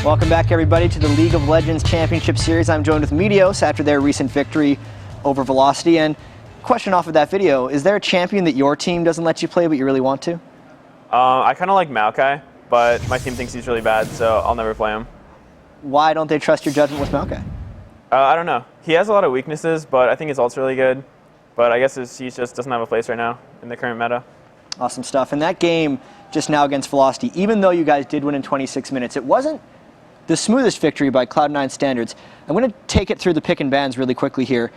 Welcome back, everybody, to the League of Legends Championship Series. I'm joined with Meteos after their recent victory over Velocity. And question off of that video, is there a champion that your team doesn't let you play but you really want to? I kind of like Maokai, but my team thinks he's really bad, so I'll never play him. Why don't they trust your judgment with Maokai? I don't know. He has a lot of weaknesses, but I think his ult's really good. But I guess he just doesn't have a place right now in the current meta. Awesome stuff. And that game just now against Velocity, even though you guys did win in 26 minutes, it wasn't the smoothest victory by Cloud9 standards. I'm going to take it through the pick and bans really quickly here.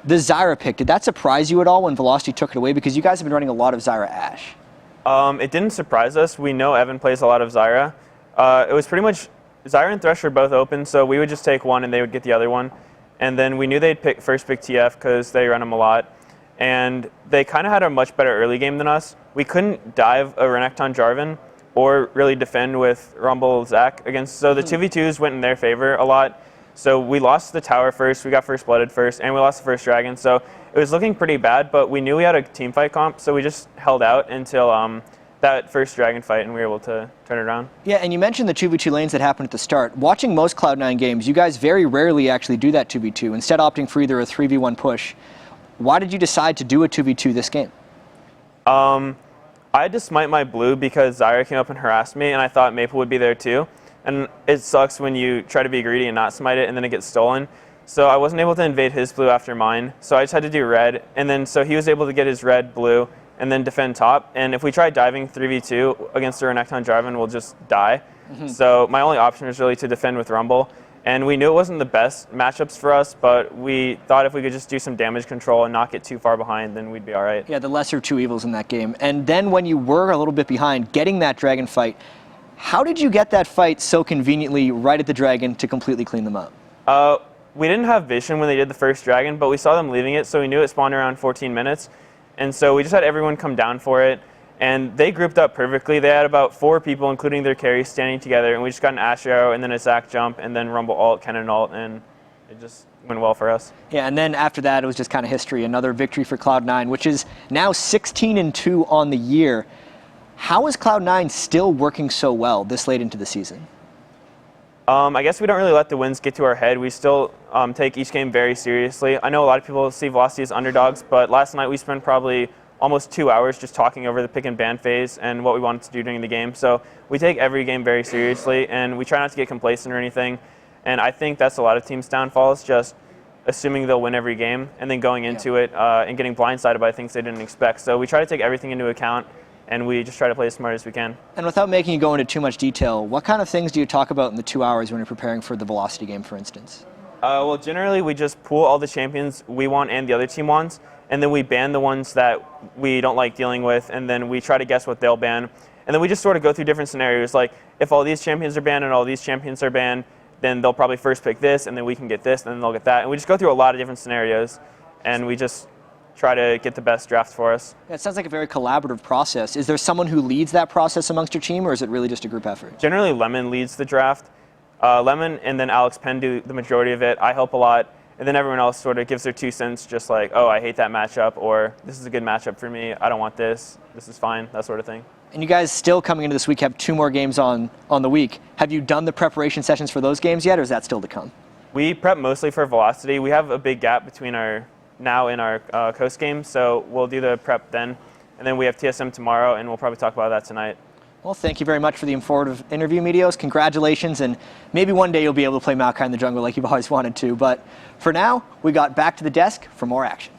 The Zyra pick, did that surprise you at all when Velocity took it away? Because you guys have been running a lot of Zyra Ashe. It didn't surprise us. We know Evan plays a lot of Zyra. It was pretty much Zyra and Thresh were both open, so we would just take one and they would get the other one. And then we knew they'd first pick TF because they run him a lot. And they kind of had a much better early game than us. We couldn't dive a Renekton Jarvan or really defend with Rumble Zac against. So the 2v2s went in their favor a lot. So we lost the tower first, we got first blooded first, and we lost the first dragon. So it was looking pretty bad, but we knew we had a team fight comp, so we just held out until that first dragon fight, and we were able to turn it around. Yeah, and you mentioned the 2v2 lanes that happened at the start. Watching most Cloud9 games, you guys very rarely actually do that 2v2, instead opting for either a 3v1 push. Why did you decide to do a 2v2 this game? I had to smite my blue because Zyra came up and harassed me, and I thought Maple would be there too. And it sucks when you try to be greedy and not smite it, and then it gets stolen. So I wasn't able to invade his blue after mine, so I just had to do red. And then so he was able to get his red, blue, and then defend top. And if we try diving 3v2 against a Renekton Jarvan, we'll just die. So my only option was really to defend with Rumble. And we knew it wasn't the best matchups for us, but we thought if we could just do some damage control and not get too far behind, then we'd be all right. Yeah, the lesser of two evils in that game. And then when you were a little bit behind, getting that dragon fight, how did you get that fight so conveniently right at the dragon to completely clean them up? We didn't have vision when they did the first dragon, but we saw them leaving it, so we knew it spawned around 14 minutes. And so we just had everyone come down for it. And they grouped up perfectly. They had about 4 people, including their carries, standing together, and we just got an Ashe arrow, and then a Zac jump, and then Rumble ult, Kennen ult, and it just went well for us. Yeah, and then after that, it was just kind of history. Another victory for Cloud9, which is now 16-2 on the year. How is Cloud9 still working so well this late into the season? I guess we don't really let the wins get to our head. We still take each game very seriously. I know a lot of people see Velocity as underdogs, but last night we spent probably almost 2 hours just talking over the pick and ban phase and what we wanted to do during the game. So we take every game very seriously, and we try not to get complacent or anything. And I think that's a lot of teams' downfalls, just assuming they'll win every game and then going into it and getting blindsided by things they didn't expect. So we try to take everything into account, and we just try to play as smart as we can. And without making you go into too much detail, what kind of things do you talk about in the 2 hours when you're preparing for the Velocity game, for instance? Well, generally we just pool all the champions we want and the other team wants, and then we ban the ones that we don't like dealing with, and then we try to guess what they'll ban. And then we just sort of go through different scenarios, like if all these champions are banned and all these champions are banned, then they'll probably first pick this, and then we can get this, and then they'll get that. And we just go through a lot of different scenarios, and we just try to get the best draft for us. Yeah, it sounds like a very collaborative process. Is there someone who leads that process amongst your team, or is it really just a group effort? Generally, Lemon leads the draft. Lemon and then Alex Penn do the majority of it. I help a lot. And then everyone else sort of gives their 2 cents, just like, oh, I hate that matchup, or this is a good matchup for me. I don't want this. This is fine, that sort of thing. And you guys still coming into this week have 2 more games on the week. Have you done the preparation sessions for those games yet, or is that still to come? We prep mostly for Velocity. We have a big gap between our now and our Coast game, so we'll do the prep then. And then we have TSM tomorrow, and we'll probably talk about that tonight. Well, thank you very much for the informative interview, Meteos. Congratulations, and maybe one day you'll be able to play Maokai in the jungle like you've always wanted to. But for now, we got back to the desk for more action.